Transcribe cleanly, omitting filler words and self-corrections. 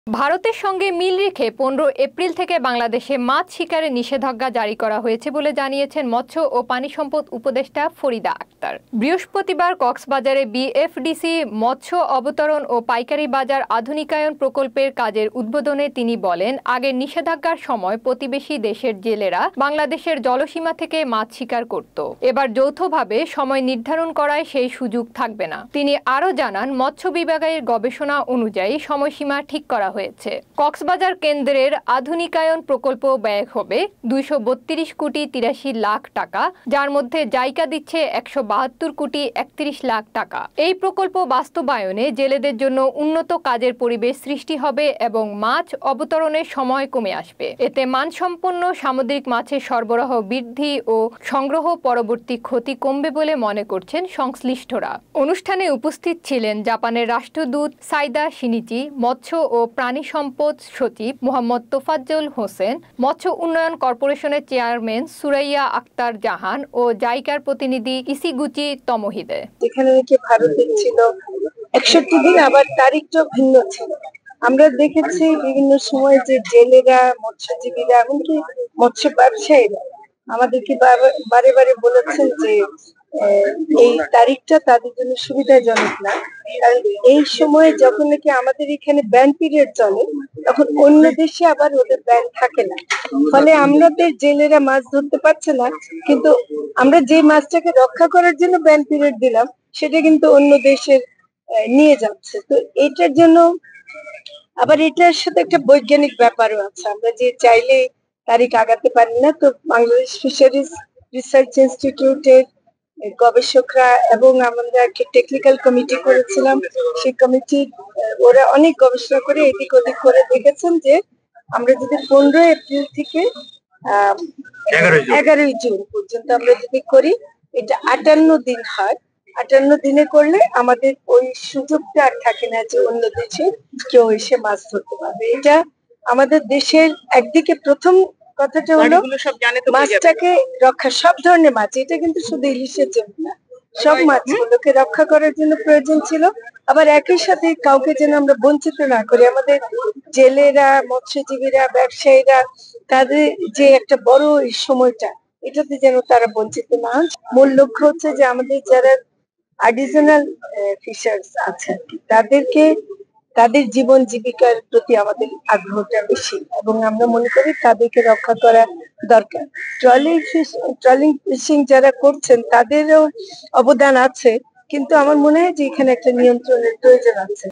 ভারতের সঙ্গে মিল রেখে 15 এপ্রিল থেকে বাংলাদেশে মাছ শিকারে নিষেধাজ্ঞা জারি করা হয়েছে বলে জানিয়েছেন মৎস্য ও পানি সম্পদ উপদেষ্টা ফরিদা আক্তার। বৃহস্পতিবার কক্সবাজারে বিএফডিসি মৎস্য অবতরণ ও পাইকারি বাজার আধুনিকায়ন প্রকল্পের কাজের উদ্বোধনে তিনি বলেন, আগের নিষেধাজ্ঞার সময় প্রতিবেশী দেশের জেলেরা বাংলাদেশের জলসীমা থেকে মাছ শিকার করত। এবার যৌথভাবে সময় নির্ধারণ করায় সেই সুযোগ থাকবে না। তিনি আরও জানান, মৎস্য বিভাগের গবেষণা অনুযায়ী সময়সীমা ঠিক করা হয়েছে। কক্সবাজার কেন্দ্রের আধুনিকায়ন প্রকল্প ব্যয় হবে 232 কোটি 83 লাখ টাকা, যার মধ্যে জায়গা দিচ্ছে 172 কোটি 31 লাখ টাকা। এই প্রকল্প বাস্তবায়নে জেলেদের জন্য উন্নত কাজের পরিবেশ সৃষ্টি হবে এবং মাছ অবতরণের সময় কমে আসবে। এতে মানসম্পন্ন সামুদ্রিক মাছের সরবরাহ বৃদ্ধি ও সংগ্রহ পরবর্তী ক্ষতি কমবে বলে মনে করছেন সংশ্লিষ্টরা। অনুষ্ঠানে উপস্থিত ছিলেন জাপানের রাষ্ট্রদূত সাইদা শিনিচি, মৎস্য ও প্রাণী সম্পদ সচিব মোহাম্মদ তোফাজ্জল হোসেন, মৎস্য উন্নয়ন কর্পোরেশনের চেয়ারম্যান সুরাইয়া আক্তার জাহান ও জাইকার প্রতিনিধি ইসিগুচি তমহিদে। এখানে নাকি ভারতের ছিল 61 দিন, আবার তারিখটা ভিন্ন ছিল। আমরা দেখেছি বিভিন্ন সময় যে জেলেরা, মৎস্যজীবীরা, এমনকি মৎস্য ব্যবসায়ীরা আমাদেরকে বারে বারে বলেছেন যে এই তারিখটা তাদের জন্য সুবিধাজনক না, কারণ এই সময়ে যখন নাকি আমাদের এখানে ব্যান পিরিয়ড চলে, তখন অন্য দেশে আবার ওদের ব্যান থাকে না। ফলে আমাদের জেলেরা মাছ ধরতে পারছে না, কিন্তু আমরা যে মাছটাকে রক্ষা করার জন্য ব্যান পিরিয়ড দিলাম, সেটা কিন্তু অন্য দেশের নিয়ে যাচ্ছে। তো এটার জন্য আবার এটার সাথে একটা বৈজ্ঞানিক ব্যাপারও আছে। আমরা যে চাইলে তারিখ আগাতে পারি না। তো বাংলাদেশ ফিশারিজ রিসার্চ ইনস্টিটিউটের গবেষকরা এবং আমরা একটা টেকনিক্যাল কমিটি করেছিলাম, সেই কমিটি ওরা অনেক গবেষণা করে এদিক ওদিক করে দেখেছেন যে আমরা যদি 15 এপ্রিল থেকে 11 জুন পর্যন্ত আমরা যদি করি, এটা 58 দিন হয়। 58 দিনে করলে আমাদের ওই সুযোগটা আর থাকে না যে অন্য দেশে কেউ এসে মাছ ধরতে পারবে। এটা আমাদের দেশের একদিকে প্রথম কথাটা হলো মাছটাকে রক্ষা, সব ধরনের মাছ, এটা কিন্তু শুধু ইলিশের জন্য না, সব মাছগুলোকে রক্ষা করার জন্য প্রয়োজন ছিল। আবার একই সাথে কাউকে যেন আমরা বঞ্চিত না করি। আমাদের জেলেরা, মৎস্যজীবীরা, ব্যবসায়ীরা, তাদের যে একটা বড় এই সময়টা, এটাতে যেন তারা বঞ্চিত না। মূল লক্ষ্য হচ্ছে যে আমাদের যারা আর্টিজানাল ফিশার্স আছে তাদেরকে, তাদের জীবন জীবিকার প্রতি আমাদের আগ্রহটা বেশি এবং আমরা মনে করি তাদেরকে রক্ষা করা দরকার। ট্রলিং ফিশিং যারা করছেন তাদেরও অবদান আছে, কিন্তু আমার মনে হয় যে এখানে একটা নিয়ন্ত্রণের প্রয়োজন আছে।